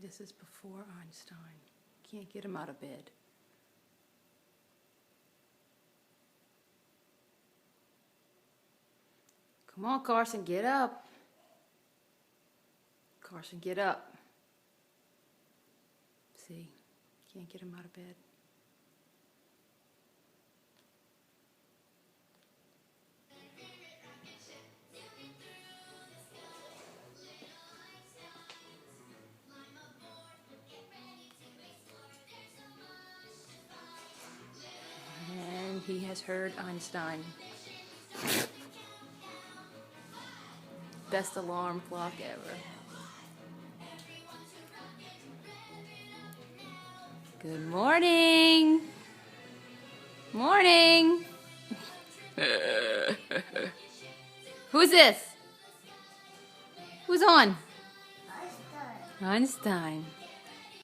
This is before Einstein. Can't get him out of bed. Come on, Carson, get up. Carson, get up. See, can't get him out of bed. And he has heard Einstein. Best alarm clock ever. Good morning. Morning. Who's this? Who's on? Einstein. Einstein.